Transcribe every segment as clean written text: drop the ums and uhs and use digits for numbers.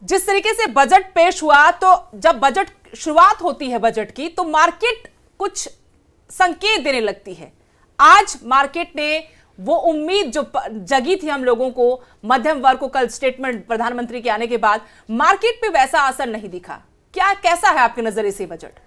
जिस तरीके से बजट पेश हुआ, तो जब बजट शुरुआत होती है बजट की, तो मार्केट कुछ संकेत देने लगती है। आज मार्केट ने वो उम्मीद जो जगी थी हम लोगों को, मध्यम वर्ग को, कल स्टेटमेंट प्रधानमंत्री के आने के बाद मार्केट पे वैसा असर नहीं दिखा। क्या कैसा है आपके नजरिए से बजट?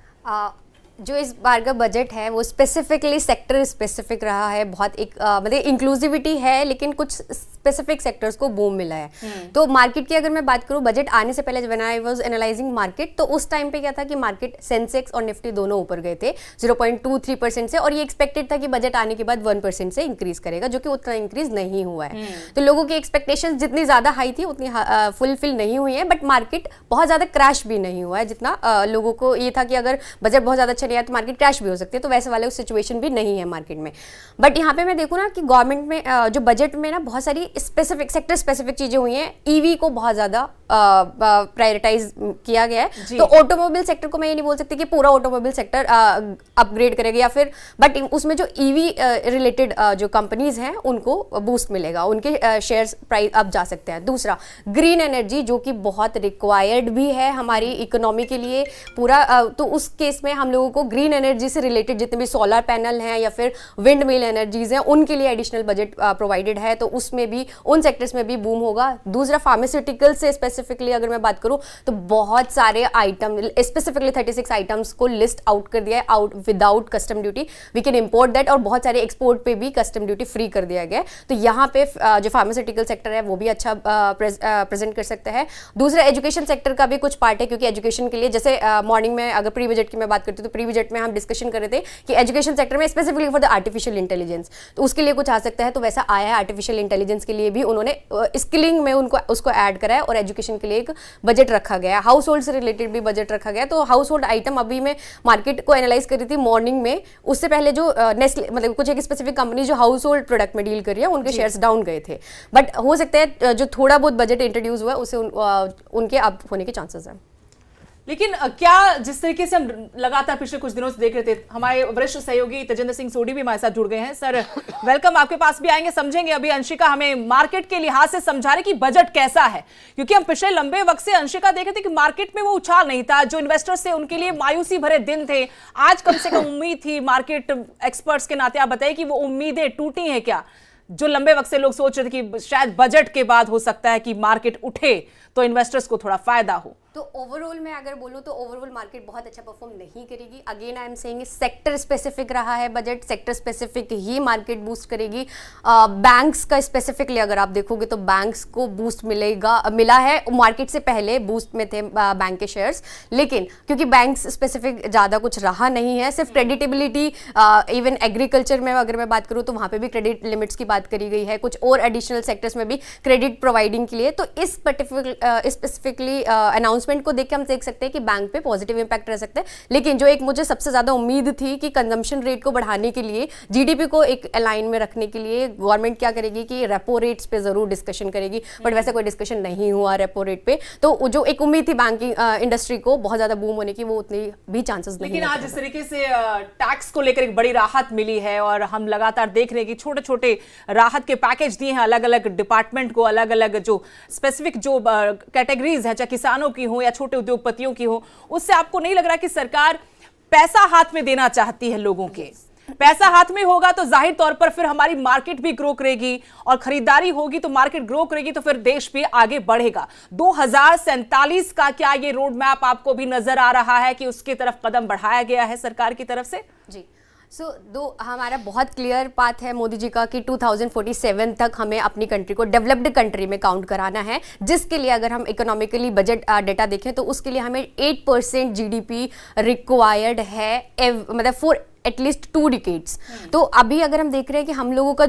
जो इस बार का बजट है वो स्पेसिफिकली सेक्टर स्पेसिफिक रहा है। बहुत एक मतलब इंक्लूसिविटी है, लेकिन कुछ स्पेसिफिक सेक्टर्स को बूम मिला है। तो मार्केट की अगर मैं बात करूं, बजट आने से पहले when I was analysing market, तो उस टाइम पे क्या था कि मार्केट सेंसेक्स और निफ्टी दोनों ऊपर गए थे 0.23% से, और ये एक्सपेक्टेड था कि बजट आने के बाद 1% से इंक्रीज करेगा, जो कि उतना इंक्रीज नहीं हुआ है। तो लोगों की एक्सपेक्टेशन जितनी ज्यादा हाई थी उतनी फुलफिल नहीं हुई है, बट मार्केट बहुत ज्यादा क्रैश भी नहीं हुआ है जितना लोगों को ये था कि अगर बजट बहुत ज्यादा या तो मार्केट क्रैश भी हो सकती है। तो वैसे वाले सिचुएशन भी नहीं है मार्केट में। बट यहाँ पे मैं देखूँ ना कि गवर्नमेंट में जो बजट में ना बहुत सारी स्पेसिफिक सेक्टर स्पेसिफिक चीजें हुई हैं। ईवी को बहुत ज्यादा प्रायोरिटाइज किया गया है। तो ऑटोमोबाइल सेक्टर को मैं ये नहीं बोल सकती कि पूरा ऑटोमोबाइल सेक्टर अपग्रेड करेगा या फिर, बट उसमें जो ईवी रिलेटेड जो कंपनीज हैं उनको बूस्ट मिलेगा, उनके शेयर्स प्राइस अप जा सकते हैं। दूसरा, ग्रीन एनर्जी जो कि बहुत रिक्वायर्ड भी है हमारी इकोनॉमी के लिए पूरा, तो उस केस में हम लोगों को ग्रीन एनर्जी से रिलेटेड जितने भी सोलर पैनल हैं या फिर विंड मिल एनर्जीज हैं उनके लिए एडिशनल बजट प्रोवाइडेड है। तो उसमें भी, उन सेक्टर्स में भी बूम होगा। दूसरा, फार्मास्यूटिकल से स्पेसिफिकली अगर मैं बात करूं तो बहुत सारे आइटम, स्पेसिफिकली 36 आइटम्स को लिस्ट आउट कर दिया है, out without custom duty, we can import that, और बहुत सारे एक्सपोर्ट पे भी कस्टम ड्यूटी फ्री कर दिया गया है। तो यहाँ पे जो फार्मास्यूटिकल सेक्टर है वो भी अच्छा प्रेजेंट कर सकता है। दूसरा, एजुकेशन सेक्टर का भी कुछ पार्ट है, क्योंकि एजुकेशन के लिए जैसे मॉर्निंग में अगर प्री बजट की मैं बात करती हूँ तो प्री बजट में हम डिस्कशन कर रहे थे कि एजुकेशन सेक्टर में specifically for the artificial intelligence, तो उसके लिए कुछ आ सकता है। तो वैसा आया है, आर्टिफिशियल इंटेलिजेंस के लिए भी उन्होंने स्किलिंग में उनको उसको ऐड करा है, और एजुकेशन के लिए एक बजट रखा गया है। हाउस होल्ड से रिलेटेड भी बजट रखा गया है। तो हाउस होल्ड आइटम अभी मैं मार्केट को एनालाइज कर रही थी मॉर्निंग में, उससे पहले जो नेस्ले मतलब कुछ एक स्पेसिफिक कंपनी जो हाउस होल्ड प्रोडक्ट में डील कर रही है उनके शेयर्स डाउन गए थे। बट हो सकता है जो थोड़ा बहुत बजट इंट्रोड्यूस हुआ है उससे उनके अप होने के चांसेस हैं। लेकिन क्या जिस तरीके से हम लगातार पिछले कुछ दिनों से देख रहे थे, हमारे वरिष्ठ सहयोगी तेजिंदर सिंह सोढी भी हमारे साथ जुड़ गए हैं। सर वेलकम, आपके पास भी आएंगे, समझेंगे। अभी अंशिका हमें मार्केट के लिहाज से समझा रहे कि बजट कैसा है, क्योंकि हम पिछले लंबे वक्त से अंशिका देख रहे थे कि मार्केट में वो उछाल नहीं था। जो इन्वेस्टर्स थे उनके लिए मायूसी भरे दिन थे। आज कम से कम उम्मीद थी। मार्केट एक्सपर्ट्स के नाते आप बताइए कि वो उम्मीदें टूटी हैं क्या? जो लंबे वक्त से लोग सोच रहे थे कि शायद बजट के बाद हो सकता है कि मार्केट उठे तो इन्वेस्टर्स को थोड़ा फायदा हो। तो ओवरऑल मैं अगर बोलूँ तो ओवरऑल मार्केट बहुत अच्छा परफॉर्म नहीं करेगी। Again I am saying sector specific रहा है बजट, सेक्टर स्पेसिफिक ही मार्केट बूस्ट करेगी। बैंक्स का स्पेसिफिकली अगर आप देखोगे तो बैंक्स को बूस्ट मिला है। मार्केट से पहले बूस्ट में थे बैंक के शेयर्स, लेकिन क्योंकि बैंक्स स्पेसिफिक ज़्यादा कुछ रहा नहीं है, सिर्फ क्रेडिटेबिलिटी, इवन एग्रीकल्चर में अगर मैं बात करूँ तो वहाँ पर भी क्रेडिट लिमिट्स की बात करी गई है, कुछ और एडिशनल सेक्टर्स में भी क्रेडिट प्रोवाइडिंग के लिए। तो इस स्पेसिफिकली अनाउंसमेंट को देख के हम देख सकते हैं कि बैंक पे पॉजिटिव इंपैक्ट रह सकता है। लेकिन जो एक मुझे सबसे ज्यादा उम्मीद थी कि कंजम्पशन रेट को बढ़ाने के लिए, जीडीपी को एक अलाइन में रखने के लिए गवर्नमेंट क्या करेगी कि रेपो रेट्स पे जरूर डिस्कशन करेगी, बट वैसे कोई डिस्कशन नहीं हुआ रेपो रेट पे। तो जो एक उम्मीद थी बैंकिंग इंडस्ट्री को बहुत ज्यादा बूम होने की, वो उतनी भी चांसेस नहीं। लेकिन आज इस तरीके से टैक्स को लेकर एक बड़ी राहत मिली है, और हम लगातार देख रहे हैं कि छोटे छोटे राहत के पैकेज दिए हैं अलग अलग डिपार्टमेंट को, अलग अलग जो स्पेसिफिक जो कैटेगरीज है, चाहे किसानों की हो या छोटे उद्योगपतियों की हो। उससे आपको नहीं लग रहा कि सरकार पैसा हाथ में देना चाहती है लोगों के? पैसा हाथ में होगा तो जाहिर तौर पर फिर हमारी मार्केट भी ग्रो करेगी, और खरीदारी होगी तो मार्केट ग्रो करेगी, तो फिर देश भी आगे बढ़ेगा। 2047 का क्या ये रोड मैप आपको भी नजर आ रहा है कि उसकी तरफ कदम बढ़ाया गया है सरकार की तरफ से? जी, हमारा बहुत क्लियर पाथ है मोदी जी का कि 2047 तक हमें अपनी कंट्री को डेवलप्ड कंट्री में काउंट कराना है, जिसके लिए अगर हम इकोनॉमिकली बजट डेटा देखें तो उसके लिए हमें 8% जीडीपी रिक्वायर्ड है, मतलब फॉर एटलीस्ट 2 डिकेड्स। तो अभी अगर हम देख रहे हैं कि हम लोगों का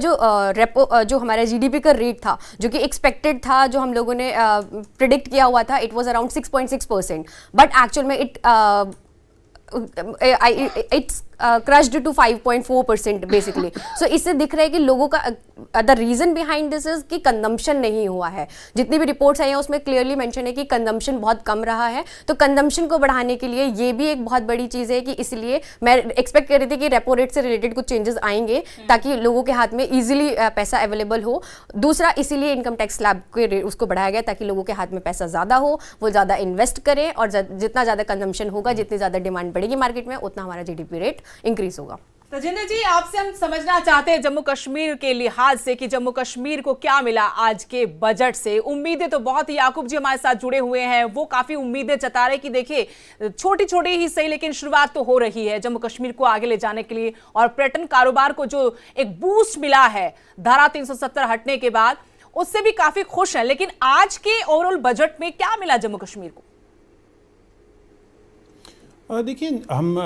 जो हमारा जीडीपी का रेट था, जो कि एक्सपेक्टेड था, जो हम लोगों ने प्रिडिक्ट किया हुआ था, it was around 6.6%, but actual में it's crushed to 5.4% basically. So इससे दिख रहा है कि लोगों का the reason behind this is कि कंजम्पशन नहीं हुआ है। जितनी भी रिपोर्ट्स आई हैं उसमें क्लियरली मेंशन है कि कंजम्पशन बहुत कम रहा है। तो कंजम्पशन को बढ़ाने के लिए ये भी एक बहुत बड़ी चीज़ है कि इसलिए मैं एक्सपेक्ट कर रही थी कि रेपो रेट से रिलेटेड कुछ चेंजेस आएंगे ताकि लोगों के हाथ में ईजिली पैसा अवेलेबल हो। दूसरा, इसीलिए इनकम टैक्स स्लैब के उसको बढ़ाया गया ताकि लोगों के हाथ में पैसा ज़्यादा हो, वो ज़्यादा इन्वेस्ट करें, और जितना ज़्यादा कंजम्पशन होगा, जितनी ज़्यादा डिमांड बढ़ेगी मार्केट में, उतना हमारा जीडीपी रेट इंक्रीज होगा। तजिंदर जी, आपसे हम समझना चाहते हैं जम्मू कश्मीर के लिहाज से कि जम्मू कश्मीर को क्या मिला आज के बजट से। उम्मीदें तो बहुत ही, याकूब जी हमारे साथ जुड़े हुए हैं, वो काफी उम्मीदें जता रहे कि देखिए छोटी छोटी ही सही लेकिन शुरुआत तो हो रही है जम्मू कश्मीर को आगे ले जाने के लिए, और पर्यटन कारोबार को जो एक बूस्ट मिला है धारा 370 हटने के बाद, उससे भी काफी खुश है। लेकिन आज के ओवरऑल बजट में क्या मिला जम्मू कश्मीर को? देखिए, हम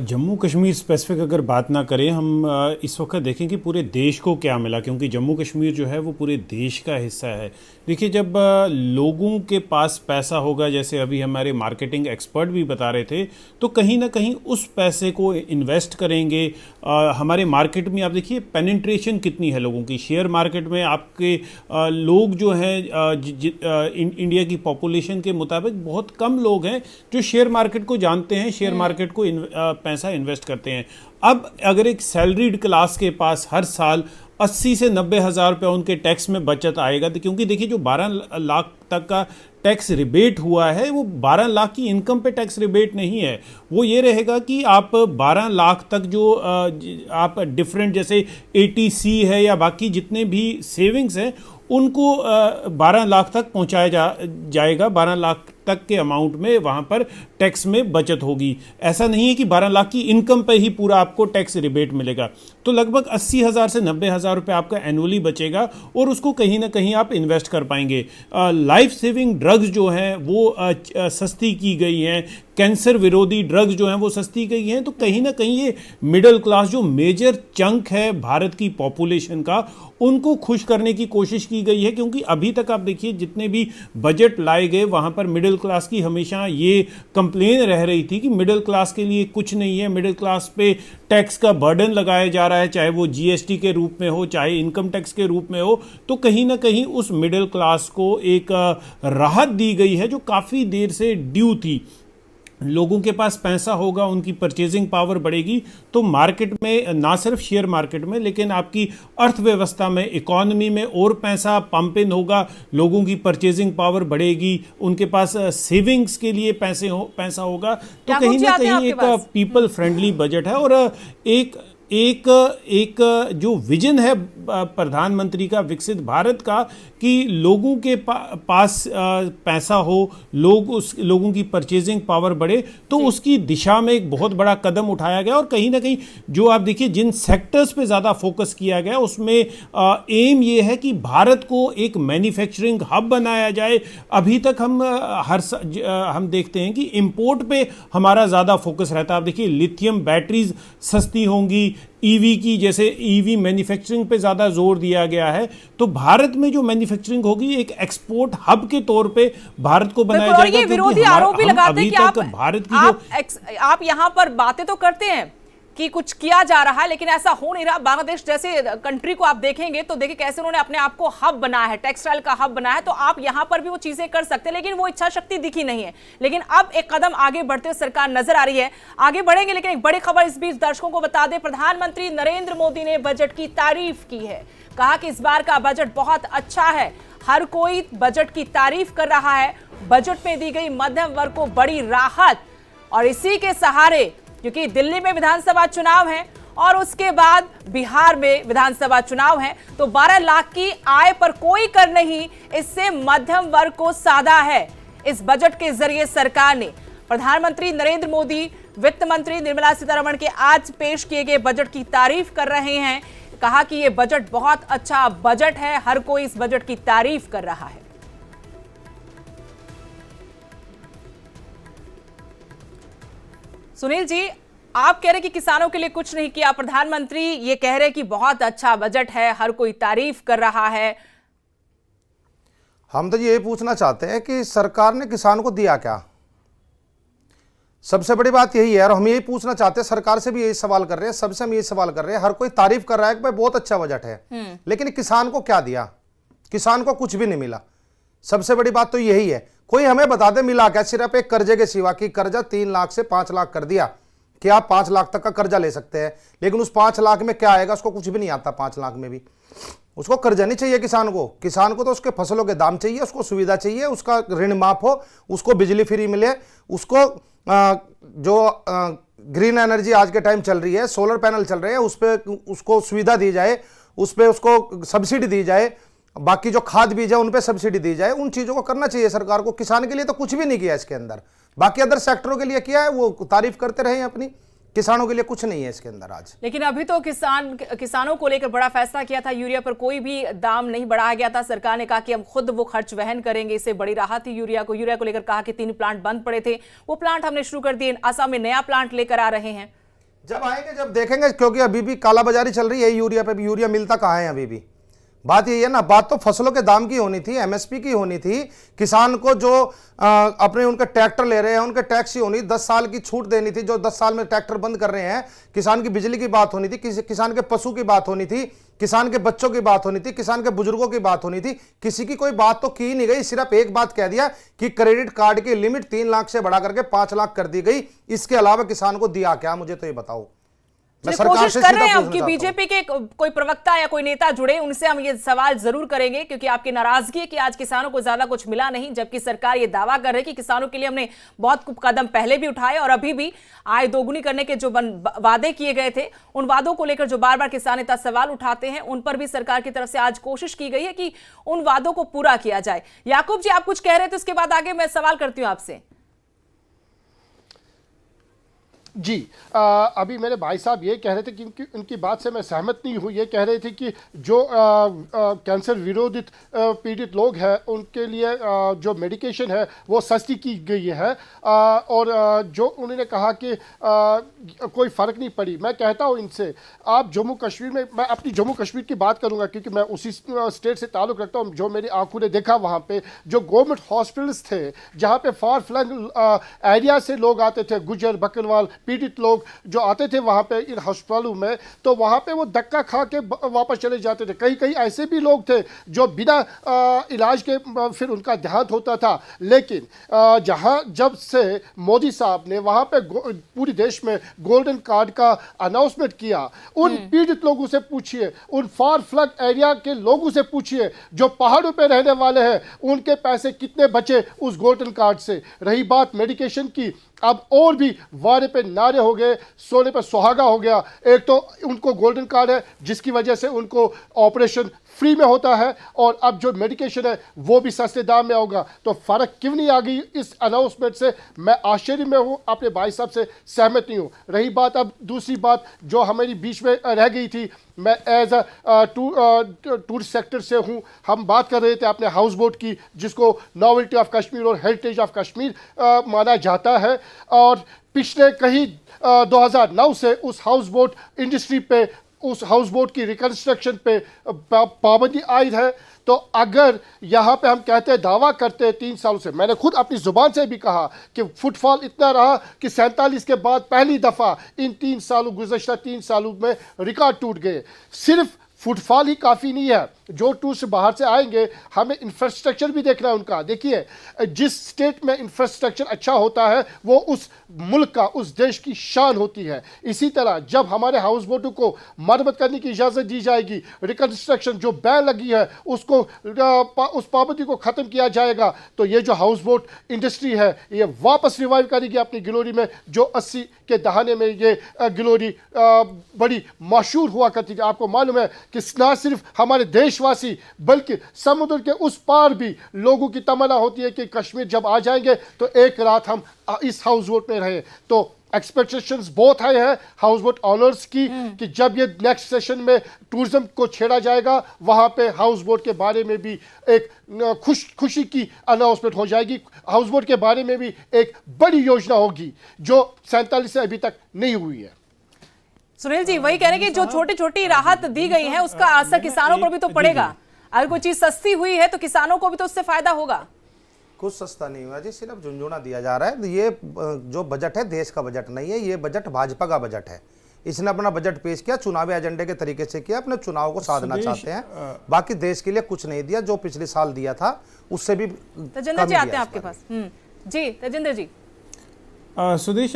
जम्मू कश्मीर स्पेसिफिक अगर बात ना करें, हम इस वक्त देखें कि पूरे देश को क्या मिला, क्योंकि जम्मू कश्मीर जो है वो पूरे देश का हिस्सा है। देखिए, जब लोगों के पास पैसा होगा, जैसे अभी हमारे मार्केटिंग एक्सपर्ट भी बता रहे थे, तो कहीं ना कहीं उस पैसे को इन्वेस्ट करेंगे। हमारे मार्केट में आप देखिए पेनिट्रेशन कितनी है लोगों की। शेयर मार्केट में आपके लोग जो हैं इंडिया की पॉपुलेशन के मुताबिक बहुत कम लोग हैं जो शेयर मार्केट को जानते हैं, शेयर मार्केट को पैसा इन्वेस्ट करते हैं। अब अगर एक सैलरीड क्लास के पास हर साल 80 से 90 हज़ार रुपये उनके टैक्स में बचत आएगा, तो क्योंकि देखिए जो 12 लाख तक का टैक्स रिबेट हुआ है वो 12 लाख की इनकम पे टैक्स रिबेट नहीं है, वो ये रहेगा कि आप 12 लाख तक जो आप डिफरेंट जैसे ATC है या बाकी जितने भी सेविंग्स हैं उनको 12 लाख तक पहुंचाया जाएगा। 12 लाख तक के अमाउंट में वहां पर टैक्स में बचत होगी। ऐसा नहीं है कि 12 लाख की इनकम पे ही पूरा आपको टैक्स रिबेट मिलेगा। तो लगभग 80 हज़ार से 90 हज़ार रुपये आपका एनुअली बचेगा और उसको कहीं ना कहीं आप इन्वेस्ट कर पाएंगे। लाइफ सेविंग ड्रग्स जो हैं वो सस्ती की गई हैं, कैंसर विरोधी ड्रग्स जो हैं वो सस्ती गई हैं। तो कहीं ना कहीं ये मिडिल क्लास जो मेजर चंक है भारत की पॉपुलेशन का, उनको खुश करने की कोशिश की गई है। क्योंकि अभी तक आप देखिए जितने भी बजट लाए गए वहाँ पर मिडिल क्लास की हमेशा ये कंप्लेन रह रही थी कि मिडिल क्लास के लिए कुछ नहीं है, मिडिल क्लास पे टैक्स का बर्डन लगाया जा रहा है, चाहे वो GST के रूप में हो, चाहे इनकम टैक्स के रूप में हो। तो कहीं ना कहीं उस मिडिल क्लास को एक राहत दी गई है जो काफ़ी देर से ड्यू थी। लोगों के पास पैसा होगा, उनकी परचेजिंग पावर बढ़ेगी, तो मार्केट में, ना सिर्फ शेयर मार्केट में लेकिन आपकी अर्थव्यवस्था में, इकोनॉमी में और पैसा पंप इन होगा, लोगों की परचेजिंग पावर बढ़ेगी, उनके पास सेविंग्स के लिए पैसा होगा। तो कहीं ना कहीं एक पीपल फ्रेंडली बजट है। और एक जो विजन है प्रधानमंत्री का विकसित भारत का, कि लोगों के पास पैसा हो, लोगों की परचेजिंग पावर बढ़े, तो उसकी दिशा में एक बहुत बड़ा कदम उठाया गया। और कहीं ना कहीं जो आप देखिए जिन सेक्टर्स पे ज़्यादा फोकस किया गया उसमें एम ये है कि भारत को एक मैन्युफैक्चरिंग हब बनाया जाए। अभी तक हम देखते हैं कि इंपोर्ट पे हमारा ज़्यादा फोकस रहता है। आप देखिए लिथियम बैटरीज सस्ती होंगी, EV की जैसे EV मैन्युफैक्चरिंग पे ज़्यादा जोर दिया गया है। तो भारत में जो मैन्युफैक्चरिंग होगी एक एक्सपोर्ट हब के तौर पे भारत को बनाया जाएगा। ये विरोधी आरोप भी लगाते हैं कि आप यहाँ पर बातें तो करते हैं कि कुछ किया जा रहा है लेकिन ऐसा हो नहीं रहा। बांग्लादेश जैसे कंट्री को आप देखेंगे तो देखिए कैसे उन्होंने अपने आप को हब बनाया है, टेक्सटाइल का हब बनाया है। तो आप यहां पर भी वो चीजें कर सकते हैं, लेकिन वो इच्छा शक्ति दिखी नहीं है। लेकिन अब एक कदम आगे बढ़ते हुए सरकार नजर आ रही है। आगे बढ़ेंगे, लेकिन एक बड़ी खबर इस बीच दर्शकों को बता दें। प्रधानमंत्री नरेंद्र मोदी ने बजट की तारीफ की है, कहा कि इस बार का बजट बहुत अच्छा है, हर कोई बजट की तारीफ कर रहा है। बजट में दी गई मध्यम वर्ग को बड़ी राहत, और इसी के सहारे, क्योंकि दिल्ली में विधानसभा चुनाव है और उसके बाद बिहार में विधानसभा चुनाव है, तो 12 लाख की आय पर कोई कर नहीं, इससे मध्यम वर्ग को साधा है। इस बजट के जरिए सरकार ने, प्रधानमंत्री नरेंद्र मोदी वित्त मंत्री निर्मला सीतारमण के आज पेश किए गए बजट की तारीफ कर रहे हैं। कहा कि यह बजट बहुत अच्छा बजट है, हर कोई इस बजट की तारीफ कर रहा है। सुनील जी, आप कह रहे कि किसानों के लिए कुछ नहीं किया, प्रधानमंत्री ये कह रहे कि बहुत अच्छा बजट है, हर कोई तारीफ कर रहा है। हम तो ये पूछना चाहते हैं कि सरकार ने किसानों को दिया क्या? सबसे बड़ी बात यही है, और हम यही पूछना चाहते हैं, सरकार से भी यही सवाल कर रहे हैं, सबसे हम यही सवाल कर रहे हैं। हर कोई तारीफ कर रहा है कि भाई बहुत अच्छा बजट है, लेकिन किसान को क्या दिया? किसान को कुछ भी नहीं मिला। सबसे बड़ी बात तो यही है। कोई हमें बता दे मिला क्या, सिर्फ एक कर्जे के सिवा, कि कर्जा 3 लाख से 5 लाख कर दिया कि आप 5 लाख तक का कर्जा ले सकते हैं, लेकिन उस 5 लाख में क्या आएगा उसको कुछ भी नहीं आता। 5 लाख में भी उसको कर्जा नहीं चाहिए किसान को तो उसके फसलों के दाम चाहिए, उसको सुविधा चाहिए, उसका ऋण माफ हो, उसको बिजली फ्री मिले, उसको जो ग्रीन एनर्जी आज के टाइम चल रही है, सोलर पैनल चल रहे हैं, उस पर उसको सुविधा दी जाए, उस पर उसको सब्सिडी दी जाए, बाकी जो खाद बीज है उन पे सब्सिडी दी जाए। उन चीजों को करना चाहिए सरकार को। किसान के लिए तो कुछ भी नहीं किया इसके अंदर, बाकी अदर सेक्टरों के लिए किया है, वो तारीफ करते रहे अपनी। किसानों के लिए कुछ नहीं है इसके अंदर आज। लेकिन अभी तो किसानों को लेकर बड़ा फैसला किया था, यूरिया पर कोई भी दाम नहीं बढ़ाया गया था। सरकार ने कहा कि हम खुद वो खर्च वहन करेंगे, इससे बड़ी राहत थी यूरिया को लेकर कहा कि 3 प्लांट बंद पड़े थे, वो प्लांट हमने शुरू कर दिए। असम में नया प्लांट लेकर आ रहे हैं, जब आएंगे जब देखेंगे, क्योंकि अभी भी कालाबाजारी चल रही है यूरिया पे भी। यूरिया मिलता कहाँ है अभी भी? बात यही है ना, बात तो फसलों के दाम की होनी थी, एमएसपी की होनी थी। किसान को जो अपने उनके ट्रैक्टर ले रहे हैं उनके टैक्स की होनी, 10 साल की छूट देनी थी, जो 10 साल में ट्रैक्टर बंद कर रहे हैं। किसान की बिजली की बात होनी थी, किसान के पशु की बात होनी थी, किसान के बच्चों की बात होनी थी, किसान के बुजुर्गों की बात होनी थी। किसी की कोई बात तो की नहीं गई, सिर्फ एक बात कह दिया कि क्रेडिट कार्ड की लिमिट 3 लाख से बढ़ा करके 5 लाख कर दी गई। इसके अलावा किसान को दिया क्या, मुझे तो ये बताओ। मैं सरकार कोशिश से कर सीधा रहे हैं अब पूछना कि चाहता हूं। बीजेपी के कोई प्रवक्ता या कोई नेता जुड़े, उनसे हम ये सवाल जरूर करेंगे, क्योंकि आपकी नाराजगी है कि आज किसानों को ज्यादा कुछ मिला नहीं, जबकि सरकार ये दावा कर रही है कि किसानों के लिए हमने बहुत कदम पहले भी उठाए और अभी भी आय दोगुनी करने के जो वादे किए गए थे, उन वादों को लेकर जो बार बार किसान नेता सवाल उठाते हैं, उन पर भी सरकार की तरफ से आज कोशिश की गई है कि उन वादों को पूरा किया जाए। याकूब जी, आप कुछ कह रहे थे, उसके बाद आगे मैं सवाल करती हूं आपसे। जी अभी मेरे भाई साहब ये कह रहे थे कि उनकी बात से मैं सहमत नहीं हूँ। ये कह रहे थे कि जो कैंसर विरोधित पीड़ित लोग हैं उनके लिए जो मेडिकेशन है वो सस्ती की गई है, और जो उन्होंने कहा कि कोई फ़र्क नहीं पड़ी। मैं कहता हूँ इनसे, आप जम्मू कश्मीर में, मैं अपनी जम्मू कश्मीर की बात करूँगा क्योंकि मैं उसी स्टेट से ताल्लुक़ रखता हूँ। जो मेरी आंखों ने देखा वहाँ पे जो गवर्नमेंट हॉस्पिटल्स थे, जहाँ पे फार फ्लंग एरिया से लोग आते थे, गुजर बकरवाल पीड़ित लोग जो आते थे वहाँ पे इन अस्पतालों में, तो वहाँ पे वो धक्का खा के वापस चले जाते थे। कई कई ऐसे भी लोग थे जो बिना इलाज के फिर उनका देहांत होता था। लेकिन जब से मोदी साहब ने वहाँ पे पूरे देश में गोल्डन कार्ड का अनाउंसमेंट किया, उन पीड़ित लोगों से पूछिए, उन फार फ्लंग एरिया के लोगों से पूछिए जो पहाड़ों पे रहने वाले हैं, उनके पैसे कितने बचे उस गोल्डन कार्ड से। रही बात मेडिकेशन की, अब और भी वारे पे नारे हो गए, सोने पे सुहागा हो गया। एक तो उनको गोल्डन कार्ड है जिसकी वजह से उनको ऑपरेशन फ्री में होता है, और अब जो मेडिकेशन है वो भी सस्ते दाम में होगा। तो फ़र्क क्यों नहीं आ गई इस अनाउंसमेंट से? मैं आश्चर्य में हूँ, अपने भाई साहब से सहमत नहीं हूँ। रही बात अब दूसरी बात जो हमारी बीच में रह गई थी, मैं एज अ टूरिस्ट सेक्टर से हूँ, हम बात कर रहे थे अपने हाउस बोट की, जिसको नॉवेल्टी ऑफ कश्मीर और हेरिटेज ऑफ कश्मीर माना जाता है। और पिछले कहीं 2009 से उस हाउस बोट इंडस्ट्री पे, उस हाउस बोट की रिकंस्ट्रक्शन पे पाबंदी आयद है। तो अगर यहाँ पे हम कहते हैं, दावा करते हैं 3 सालों से, मैंने खुद अपनी ज़ुबान से भी कहा कि फुटफॉल इतना रहा कि 47 के बाद पहली दफ़ा इन 3 सालों, गुज़श्ता 3 सालों में रिकॉर्ड टूट गए। सिर्फ फुटफॉल ही काफ़ी नहीं है, जो टूरिस्ट बाहर से आएंगे हमें इंफ्रास्ट्रक्चर भी देखना है उनका। देखिए, जिस स्टेट में इंफ्रास्ट्रक्चर अच्छा होता है वो उस मुल्क का, उस देश की शान होती है। इसी तरह जब हमारे हाउस बोटों को मरम्मत करने की इजाज़त दी जाएगी, रिकंस्ट्रक्शन जो बैन लगी है उसको उस पाबंदी को ख़त्म किया जाएगा, तो ये जो हाउस बोट इंडस्ट्री है ये वापस रिवाइव करेगी अपनी ग्लोरी में, जो 80 के दहाने में ये ग्लोरी बड़ी मशहूर हुआ करती थी। आपको मालूम है कि ना सिर्फ हमारे देशवासी बल्कि समुद्र के उस पार भी लोगों की तमन्ना होती है कि कश्मीर जब आ जाएंगे तो एक रात हम इस हाउस बोट में रहे। तो एक्सपेक्टेशंस बहुत हाई है हाउस बोट ऑनर्स की कि जब ये नेक्स्ट सेशन में टूरिज्म को छेड़ा जाएगा, वहां पे हाउस बोट के बारे में भी एक खुशी की अनाउंसमेंट हो जाएगी। हाउस बोट के बारे में भी एक बड़ी योजना होगी जो 47 से अभी तक नहीं हुई है। सुनील जी वही कह रहे हैं कि जो छोटी छोटी राहत दी गई है उसका असर किसानों पर भी तो पड़ेगा। अगर कोई चीज सस्ती हुई है तो किसानों को भी तो उससे फायदा होगा। कुछ सस्ता नहीं हुआ जी, सिर्फ झुंझुना दिया जा रहा है। ये जो बजट है देश का बजट नहीं है, ये बजट भाजपा का बजट है। इसने अपना बजट पेश किया, चुनावी एजेंडे के तरीके से किया, अपने चुनाव को साधना चाहते हैं। बाकी देश के लिए कुछ नहीं दिया, जो पिछले साल दिया था उससे भी तेजिंदर जी आते हैं आपके पास। जी तेजिंदर जी। सुदेश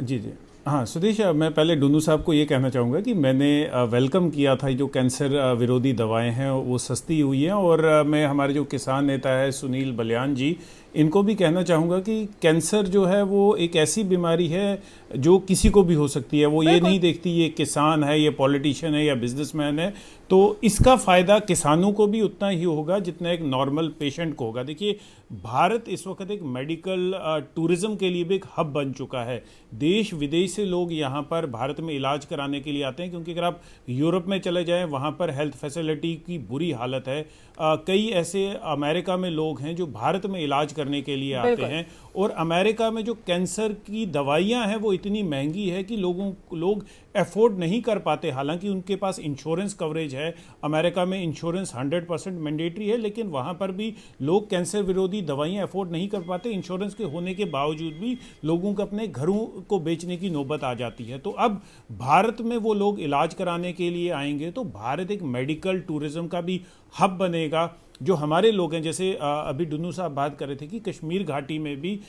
जी हाँ सुदेश, मैं पहले डुन्नू साहब को ये कहना चाहूँगा कि मैंने वेलकम किया था जो कैंसर विरोधी दवाएं हैं वो सस्ती हुई हैं, और मैं हमारे जो किसान नेता है सुनील बलियान जी, इनको भी कहना चाहूँगा कि कैंसर जो है वो एक ऐसी बीमारी है जो किसी को भी हो सकती है। वो ये नहीं देखती ये किसान है, ये पॉलिटिशियन है या बिजनेसमैन है, तो इसका फ़ायदा किसानों को भी उतना ही होगा जितना एक नॉर्मल पेशेंट को होगा। देखिए भारत इस वक्त एक मेडिकल टूरिज़्म के लिए भी एक हब बन चुका है। देश विदेश से लोग यहाँ पर भारत में इलाज कराने के लिए आते हैं, क्योंकि अगर आप यूरोप में चले जाएं वहाँ पर हेल्थ फैसिलिटी की बुरी हालत है। कई ऐसे अमेरिका में लोग हैं जो भारत में इलाज करने के लिए आते हैं, और अमेरिका में जो कैंसर की दवाइयाँ हैं वो इतनी महंगी है कि लोग अफोर्ड नहीं कर पाते। हालांकि उनके पास इंश्योरेंस कवरेज है, अमेरिका में इंश्योरेंस 100% मैंडेटरी है, लेकिन वहाँ पर भी लोग कैंसर विरोधी दवाइयाँ अफोर्ड नहीं कर पाते। इंश्योरेंस के होने के बावजूद भी लोगों को अपने घरों को बेचने की नौबत आ जाती है। तो अब भारत में वो लोग इलाज कराने के लिए आएंगे तो भारत एक मेडिकल टूरिज्म का भी हब बनेगा। जो हमारे लोग हैं, जैसे अभी डुन्नू साहब बात कर रहे थे कि कश्मीर घाटी में भी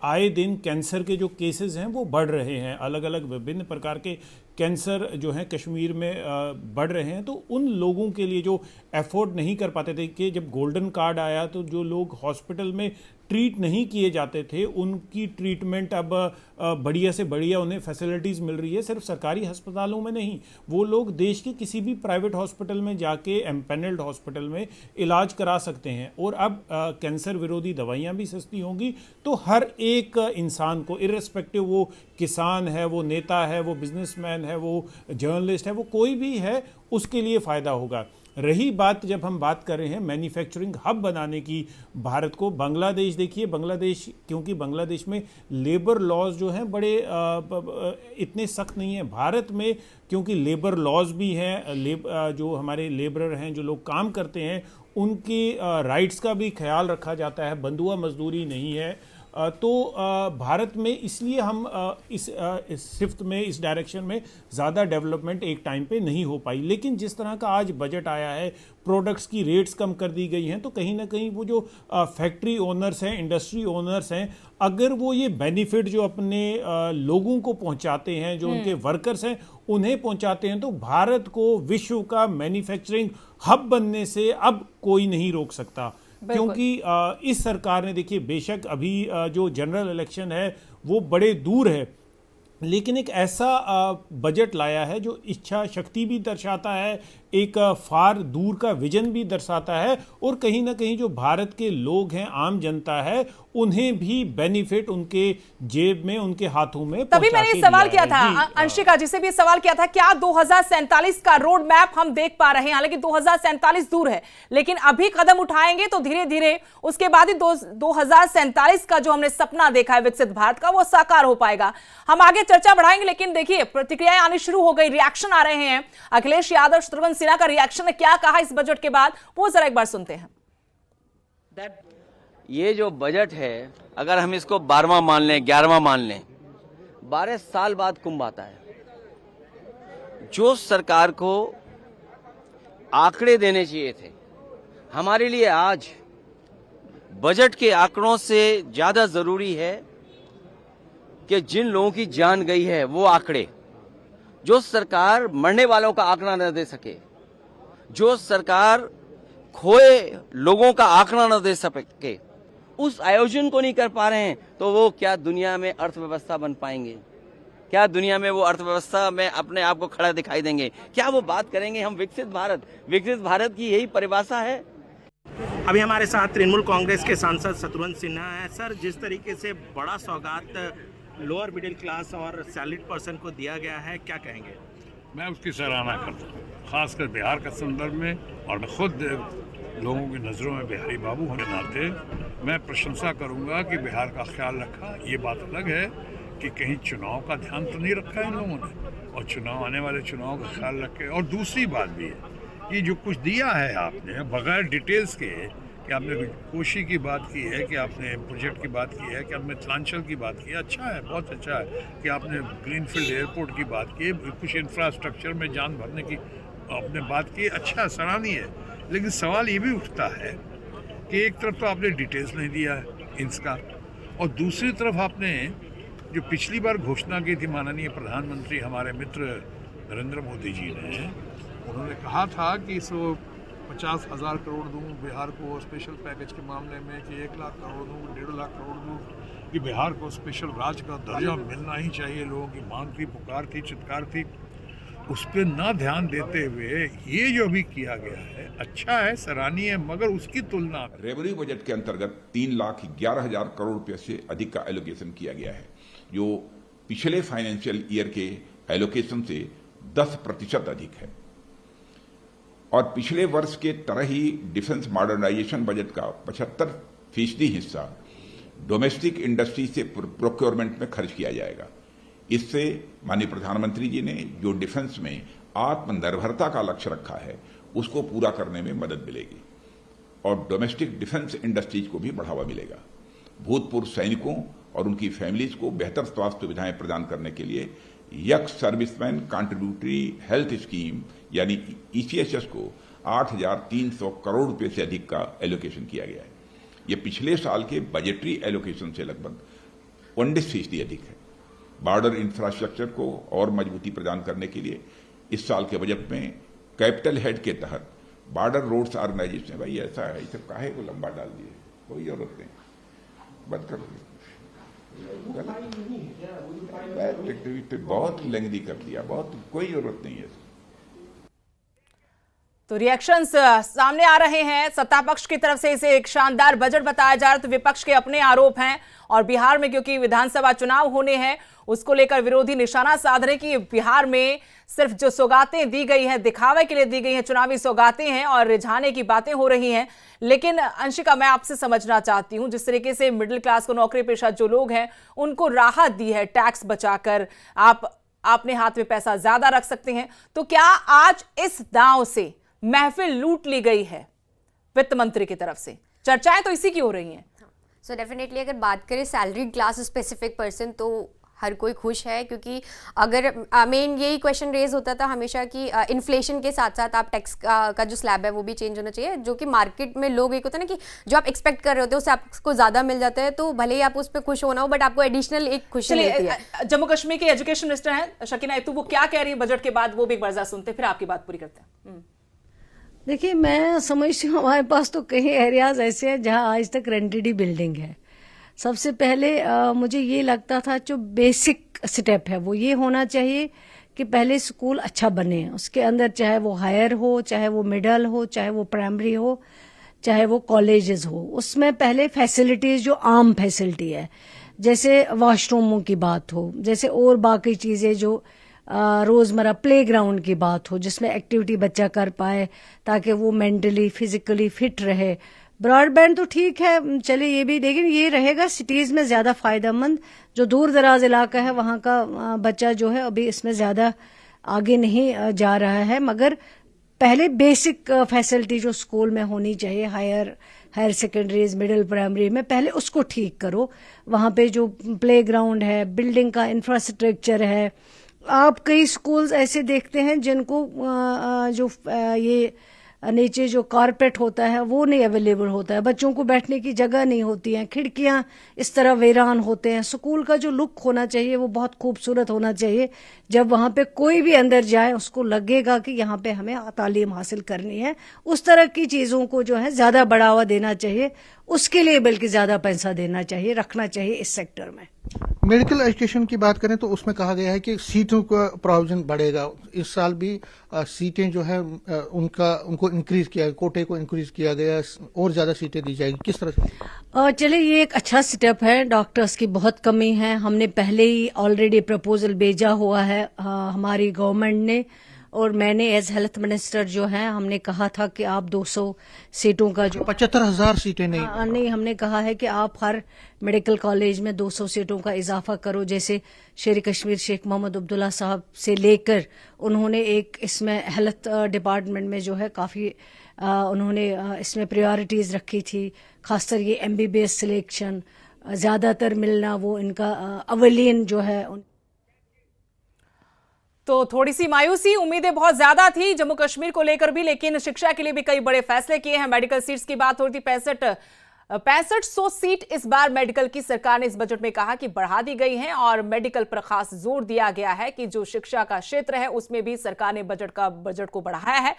आए दिन कैंसर के जो केसेस हैं वो बढ़ रहे हैं, अलग अलग विभिन्न प्रकार के कैंसर जो हैं कश्मीर में बढ़ रहे हैं। तो उन लोगों के लिए जो अफोर्ड नहीं कर पाते थे, कि जब गोल्डन कार्ड आया तो जो लोग हॉस्पिटल में ट्रीट नहीं किए जाते थे उनकी ट्रीटमेंट अब बढ़िया से बढ़िया उन्हें फैसिलिटीज़ मिल रही है। सिर्फ सरकारी अस्पतालों में नहीं, वो लोग देश के किसी भी प्राइवेट हॉस्पिटल में जाके एम्पैनल्ड हॉस्पिटल में इलाज करा सकते हैं। और अब कैंसर विरोधी दवाइयाँ भी सस्ती होंगी, तो हर एक इंसान को, इर्रेस्पेक्टिव वो किसान है, वो नेता है, वो बिजनेसमैन है, वो जर्नलिस्ट है, वो कोई भी है, उसके लिए फ़ायदा होगा। रही बात, जब हम बात कर रहे हैं मैन्युफैक्चरिंग हब बनाने की भारत को, बांग्लादेश देखिए, बांग्लादेश, क्योंकि बांग्लादेश में लेबर लॉज जो हैं बड़े इतने सख्त नहीं हैं। भारत में क्योंकि लेबर लॉज भी हैं, जो हमारे लेबरर हैं, जो लोग काम करते हैं, उनके राइट्स का भी ख्याल रखा जाता है, बंधुआ मजदूरी नहीं है। तो भारत में इसलिए हम इस शिफ्ट में, इस डायरेक्शन में ज़्यादा डेवलपमेंट एक टाइम पे नहीं हो पाई। लेकिन जिस तरह का आज बजट आया है, प्रोडक्ट्स की रेट्स कम कर दी गई हैं, तो कहीं ना कहीं वो जो फैक्ट्री ओनर्स हैं, इंडस्ट्री ओनर्स हैं, अगर वो ये बेनिफिट जो अपने लोगों को पहुंचाते हैं, जो उनके वर्कर्स हैं उन्हें पहुंचाते हैं, तो भारत को विश्व का मैन्युफैक्चरिंग हब बनने से अब कोई नहीं रोक सकता। क्योंकि इस सरकार ने, देखिए बेशक अभी जो जनरल इलेक्शन है वो बड़े दूर है, लेकिन एक ऐसा बजट लाया है जो इच्छा शक्ति भी दर्शाता है, एक फार दूर का विजन भी दर्शाता है, और कहीं ना कहीं जो भारत के लोग हैं, आम जनता है, उन्हें भी बेनिफिट उनके जेब में, उनके हाथों में। तभी मैंने ये सवाल किया था, अंशिका जी से भी सवाल किया था, क्या 2047 का रोड मैप हम देख पा रहे हैं? हालांकि 2047 दूर है, लेकिन अभी कदम उठाएंगे तो धीरे धीरे उसके बाद ही 2047 का जो हमने सपना देखा है विकसित भारत का, वो साकार हो पाएगा। हम आगे चर्चा बढ़ाएंगे, लेकिन देखिए प्रतिक्रियाएं आनी शुरू हो गई, रिएक्शन आ रहे हैं। अखिलेश यादव, शत्रुघ्न सिन्हा का रिएक्शन है, क्या कहा इस बजट के बाद, वो जरा एक बार सुनते हैं। ये जो बजट है, अगर हम इसको 12वां मान लें, 11वां मान लें, 12 साल बाद कुंभ आता है। जो सरकार को आंकड़े देने चाहिए थे, हमारे लिए आज बजट के आंकड़ों से ज्यादा जरूरी है कि जिन लोगों की जान गई है वो आंकड़े। जो सरकार मरने वालों का आंकड़ा न दे सके, जो सरकार खोए लोगों का आंकड़ा न दे सके, उस आयोजन को नहीं कर पा रहे हैं, तो वो क्या दुनिया में अर्थव्यवस्था बन पाएंगे? क्या दुनिया में वो अर्थव्यवस्था में अपने आप को खड़ा दिखाई देंगे? क्या वो बात करेंगे हम विकसित भारत की यही परिभाषा है। अभी हमारे साथ तृणमूल कांग्रेस के सांसद शत्रुघ्न सिन्हा है। सर, जिस तरीके से बड़ा सौगात लोअर मिडिल क्लास और सैलरीड पर्सन को दिया गया है, क्या कहेंगे? मैं उसकी सराहना करता हूँ, खासकर बिहार का संदर्भ में, और मैं खुद लोगों की नज़रों में बिहारी बाबू होने नाते मैं प्रशंसा करूँगा कि बिहार का ख्याल रखा। ये बात अलग है कि कहीं चुनाव का ध्यान तो नहीं रखा इन लोगों ने, और चुनाव, आने वाले चुनाव का ख्याल रखे। और दूसरी बात भी है कि जो कुछ दिया है आपने बगैर डिटेल्स के, कि आपने कोशी की बात की है, कि आपने प्रोजेक्ट की बात की है, कि आपने मिथिलांचल की बात की है। अच्छा है, बहुत अच्छा है कि आपने ग्रीनफील्ड एयरपोर्ट की बात की है, कुछ इंफ्रास्ट्रक्चर में जान भरने की आपने बात की। अच्छा, सराहनीय है। लेकिन सवाल ये भी उठता है कि एक तरफ तो आपने डिटेल्स नहीं दिया है इसका, और दूसरी तरफ आपने जो पिछली बार घोषणा की थी माननीय प्रधानमंत्री हमारे मित्र नरेंद्र मोदी जी ने, उन्होंने कहा था कि 50,000 करोड़ दूँ बिहार को स्पेशल पैकेज के मामले में, कि 1 लाख करोड़ दूँ, 1.5 लाख करोड़ दूँ, कि बिहार को स्पेशल राज्य का दर्जा मिलना ही चाहिए। लोगों की मांग थी, पुकार थी, चित्कार थी। उस पर ना ध्यान देते हुए ये जो भी किया गया है अच्छा है, सराहनीय है, मगर उसकी तुलना रेवेन्यू बजट के अंतर्गत 3,11,000 करोड़ रुपए से अधिक का एलोकेशन किया गया है, जो पिछले फाइनेंशियल ईयर के एलोकेशन से 10% अधिक है। और पिछले वर्ष के तरह ही डिफेंस मॉडर्नाइजेशन बजट का 75% हिस्सा डोमेस्टिक इंडस्ट्री से प्रोक्योरमेंट में खर्च किया जाएगा। इससे माननीय प्रधानमंत्री जी ने जो डिफेंस में आत्मनिर्भरता का लक्ष्य रखा है उसको पूरा करने में मदद मिलेगी और डोमेस्टिक डिफेंस इंडस्ट्रीज को भी बढ़ावा मिलेगा। भूतपूर्व सैनिकों और उनकी फैमिलीज को बेहतर स्वास्थ्य सुविधाएं प्रदान करने के लिए x serviceman contributory health scheme यानी ECHS को 8,300 करोड़ रुपए से अधिक का एलोकेशन किया गया है। यह पिछले साल के बजटरी एलोकेशन से लगभग 19% अधिक है। बॉर्डर इंफ्रास्ट्रक्चर को और मजबूती प्रदान करने के लिए इस साल के बजट में कैपिटल हेड के तहत बॉर्डर रोड्स ऑर्गेनाइजेशन, भाई ऐसा है, इसे काहे को लंबा डाल दिए, कोई जरूरत नहीं, बंद कर दिया, बहुत लेंदी कर दिया, बहुत कोई जरूरत नहीं है। तो रिएक्शंस सामने आ रहे हैं। सत्ता पक्ष की तरफ से इसे एक शानदार बजट बताया जा रहा है, तो विपक्ष के अपने आरोप हैं। और बिहार में क्योंकि विधानसभा चुनाव होने हैं, उसको लेकर विरोधी निशाना साध रहे कि बिहार में सिर्फ जो सौगातें दी गई हैं दिखावे के लिए दी गई हैं, चुनावी सौगातें हैं और रिझाने की बातें हो रही हैं। लेकिन अंशिका, मैं आपसे समझना चाहती हूं, जिस तरीके से मिडिल क्लास को नौकरी पेशा जो लोग हैं उनको राहत दी है टैक्स बचाकर, आप अपने हाथ में पैसा ज्यादा रख सकते हैं, तो क्या आज इस दांव से महफिल लूट ली गई है वित्त मंत्री की तरफ से? चर्चाएं तो इसी की हो रही हैं। सो डेफिनेटली अगर बात करें सैलरी क्लास स्पेसिफिक पर्सन, तो हर कोई खुश है, क्योंकि अगर मेन यही क्वेश्चन रेज होता था हमेशा कि इन्फ्लेशन के साथ साथ आप टैक्स का जो स्लैब है वो भी चेंज होना चाहिए, जो कि मार्केट में लोग एक होता है ना कि जो आप एक्सपेक्ट कर रहे होते हैं उससे आपको ज़्यादा मिल जाता है, तो भले ही आप उस पर खुश होना हो बट आपको एडिशनल एक खुशी मिलती है। जम्मू कश्मीर के एजुकेशन मिनिस्टर हैं शकीना इतू, वो क्या कह रही है बजट के बाद, वो भी एक बार जरा सुनते फिर आपकी बात पूरी करते हैं। देखिए, मैं समझती हूँ हमारे पास तो कई एरियाज ऐसे हैं जहाँ आज तक रेंटेड ही बिल्डिंग है। सबसे पहले मुझे ये लगता था जो बेसिक स्टेप है वो ये होना चाहिए कि पहले स्कूल अच्छा बने, उसके अंदर चाहे वो हायर हो, चाहे वो मिडल हो, चाहे वो प्राइमरी हो, चाहे वो कॉलेजेस हो, उसमें पहले फैसिलिटीज जो आम फैसिलिटी है, जैसे वॉशरूमों की बात हो, जैसे और बाकी चीज़ें जो रोज़मर्रा प्लेग्राउंड की बात हो जिसमें एक्टिविटी बच्चा कर पाए ताकि वो मेंटली फिजिकली फिट रहे। ब्रॉडबैंड तो ठीक है, चलिए ये भी, लेकिन ये रहेगा सिटीज़ में ज़्यादा फ़ायदेमंद। जो दूर दराज इलाका है वहाँ का बच्चा जो है अभी इसमें ज़्यादा आगे नहीं जा रहा है, मगर पहले बेसिक फैसिलिटी जो स्कूल में होनी चाहिए, हायर सेकेंडरीज, मिडिल प्राइमरी में, पहले उसको ठीक करो। वहाँ पे जो प्लेग्राउंड है, बिल्डिंग का इंफ्रास्ट्रक्चर है, आप कई स्कूल्स ऐसे देखते हैं जिनको जो ये नीचे जो कारपेट होता है वो नहीं अवेलेबल होता है, बच्चों को बैठने की जगह नहीं होती है, खिड़कियां इस तरह वीरान होते हैं। स्कूल का जो लुक होना चाहिए वो बहुत खूबसूरत होना चाहिए। जब वहाँ पे कोई भी अंदर जाए उसको लगेगा कि यहाँ पे हमें तालीम हासिल करनी है। उस तरह की चीज़ों को जो है ज़्यादा बढ़ावा देना चाहिए, उसके लिए बल्कि ज़्यादा पैसा देना चाहिए, रखना चाहिए इस सेक्टर में। मेडिकल एजुकेशन की बात करें तो उसमें कहा गया है कि सीटों का प्रोविजन बढ़ेगा। इस साल भी सीटें जो है उनको इंक्रीज किया, कोटे को इंक्रीज किया गया और ज्यादा सीटें दी जाएगी, किस तरह से? चलिए, ये एक अच्छा स्टेप है। डॉक्टर्स की बहुत कमी है, हमने पहले ही ऑलरेडी प्रपोजल भेजा हुआ है हमारी गवर्नमेंट ने, और मैंने एज हेल्थ मिनिस्टर जो है हमने कहा था कि आप 200 सीटों का जो 75,000 सीटें नहीं, हमने कहा है कि आप हर मेडिकल कॉलेज में 200 सीटों का इजाफा करो। जैसे शेर कश्मीर शेख मोहम्मद अब्दुल्ला साहब से लेकर उन्होंने एक इसमें हेल्थ डिपार्टमेंट में जो है काफ़ी उन्होंने इसमें प्रायोरिटीज़ रखी थी, खासकर ये MBBS सिलेक्शन ज़्यादातर मिलना, वो इनका अवलियन जो है तो थोड़ी सी मायूसी, उम्मीदें बहुत ज्यादा थी जम्मू कश्मीर को लेकर भी, लेकिन शिक्षा के लिए भी कई बड़े फैसले किए हैं। मेडिकल सीट्स की बात हो रही थी, 6500 सीट इस बार मेडिकल की सरकार ने इस बजट में कहा कि बढ़ा दी गई हैं और मेडिकल पर खास जोर दिया गया है कि जो शिक्षा का क्षेत्र है उसमें भी सरकार ने बजट को बढ़ाया है।